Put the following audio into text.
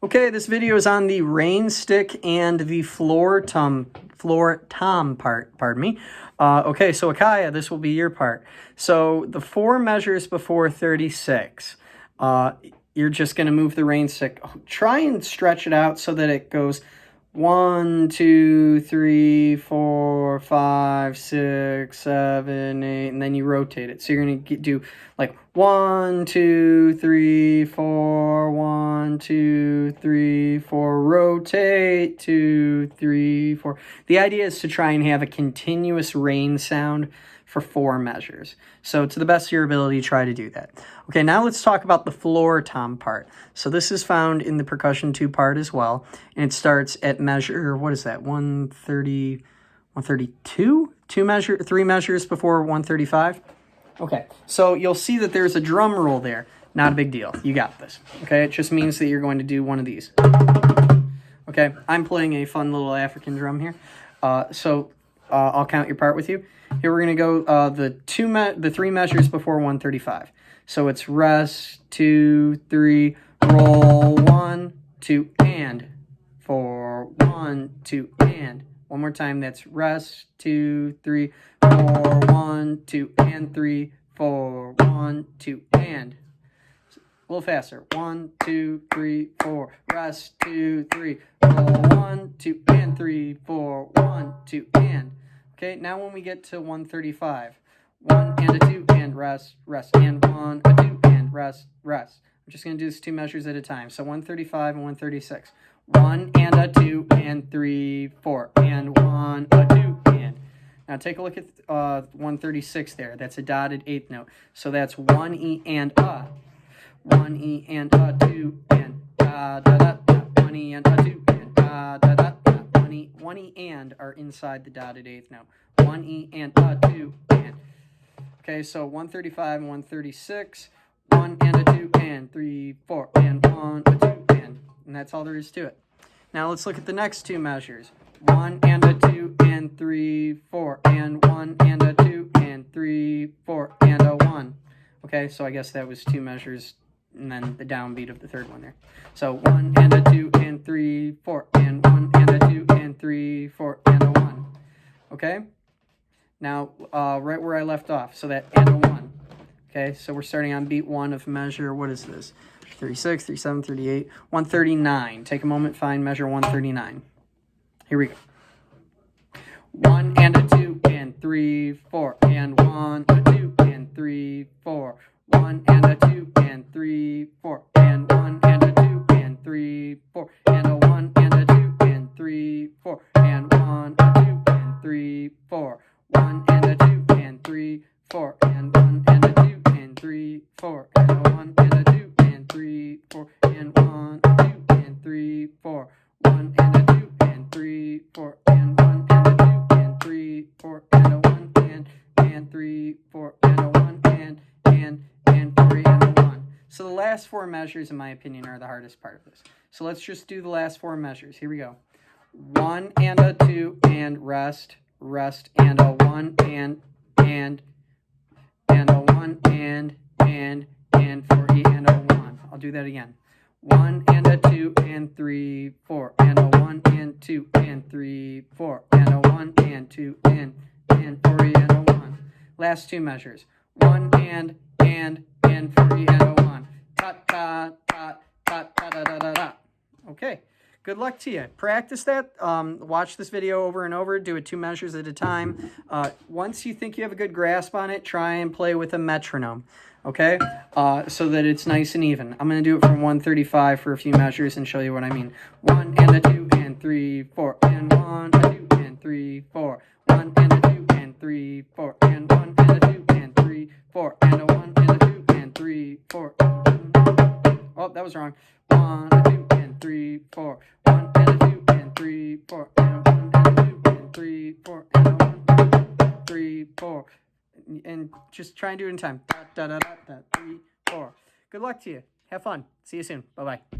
Okay, this video is on the rain stick and the floor tom part, pardon me. Okay, so Akaya, this will be your part. So the 4 measures before 36, you're just going to move the rain stick. Try and stretch it out so that it goes 1, 2, 3, 4, 5, 6, 7, 8, and then you rotate it. So you're going to do like 1, 2, 3, 4, 1, 2, 3, 4, rotate, 2, 3, 4. The idea is to try and have a continuous rain sound for 4 measures. So to the best of your ability, try to do that. Okay, now let's talk about the floor tom part. So this is found in the percussion 2 part as well, and it starts at measure, what is that, 130, 132? 3 measures before 135? Okay, so you'll see that there's a drum roll there. Not a big deal. You got this. Okay, it just means that you're going to do one of these. Okay, I'm playing a fun little African drum here. I'll count your part with you. Here we're going to go the 3 measures before 135. So it's rest, 2, 3, roll, 1, 2, and 4, 1, 2, and. One more time, that's rest, 2, 3, 4, 1, 2, and 3, 4, 1, 2, and. A little faster. 1, 2, 3, 4. Rest, 2, 3. Roll, 1, 2, and 3, 4, 1, 2, and. Okay, now when we get to 135, 1 and a 2 and rest, rest, and 1, a 2 and rest, rest. I'm just going to do this 2 measures at a time. So 135 and 136. 1 and a 2 and 3, 4, and 1, a 2, and. Now take a look at 136 there. That's a dotted 8th note. So that's 1 E and a. 1 E and a 2 and da da da da. 1 E and a 2 and da da da da. 1 E and are inside the dotted 8th note. 1 E and a 2 and. Okay, so 135 and 136. 1 and a 2 and 3, 4 and 1, a 2 and that's all there is to it. Now let's look at the next 2 measures. 1 and a 2 and 3, 4 and 1 and a 2 and 3, 4 and a 1. Okay, so I guess that was 2 measures and then the downbeat of the 3rd one there. So 1 and a 2 and 3, 4 and 1 and a 2 and 3, 4 and a 1. Okay? Now, right where I left off, so that and a 1. Okay, so we're starting on beat 1 of measure, what is this? 36, 37, 38, 139. Take a moment, find measure 139. Here we go. 1 and a 2 and 3, 4 and 1, a 2 and 3, 4. 1 and a 2 and 3, 4 and 1 and a 2 and 3, 4 and a 1 and a 2 and 3, 4 and 1, a 2 and 3, 4. 1 and a 2 and 3, 4 and 1 and a 2 and 3, 4 and a 1 and a 2 and 3, 4 and 1, a 2 and 3, 4. 1 and a 2 and 3, 4 and 1 and a 2 and 3, 4 and a 1 and 3, 4 and a 1 and 3 and a 1. So the last 4 measures, in my opinion, are the hardest part of this. So let's just do the last 4 measures. Here we go. 1 and a 2 and rest, rest, and a 1 and a 1 and 4 E and a 1. I'll do that again. 1 and a 2 and 3, 4 and a 1 and 2 and 3, 4 and a 1 and 2 and 4 E and a 1. Last 2 measures. 1 and 4 E and a 1. Ta ta ta ta ta da da da da. Okay. Good luck to you. Practice that. Watch this video over and over. Do it 2 measures at a time. Once you think you have a good grasp on it, try and play with a metronome. Okay? So that it's nice and even. I'm going to do it from 135 for a few measures and show you what I mean. 1 and a 2 and 3, 4 and 1, a 2 and 3, 4. 1 and a 2 and 3, 4 and 1 and a 2 and 3, 4 and a 1 and a 2 and 3, 4. Oh, that was wrong. 1, a 2 and 3, 4. 1 and a 2 and 3, 4 and 1 and a 2 and 3, 4 and a 1, 3, 4. And just try and do it in time. Da, da, da, da, da, 3, 4. Good luck to you. Have fun. See you soon. Bye-bye.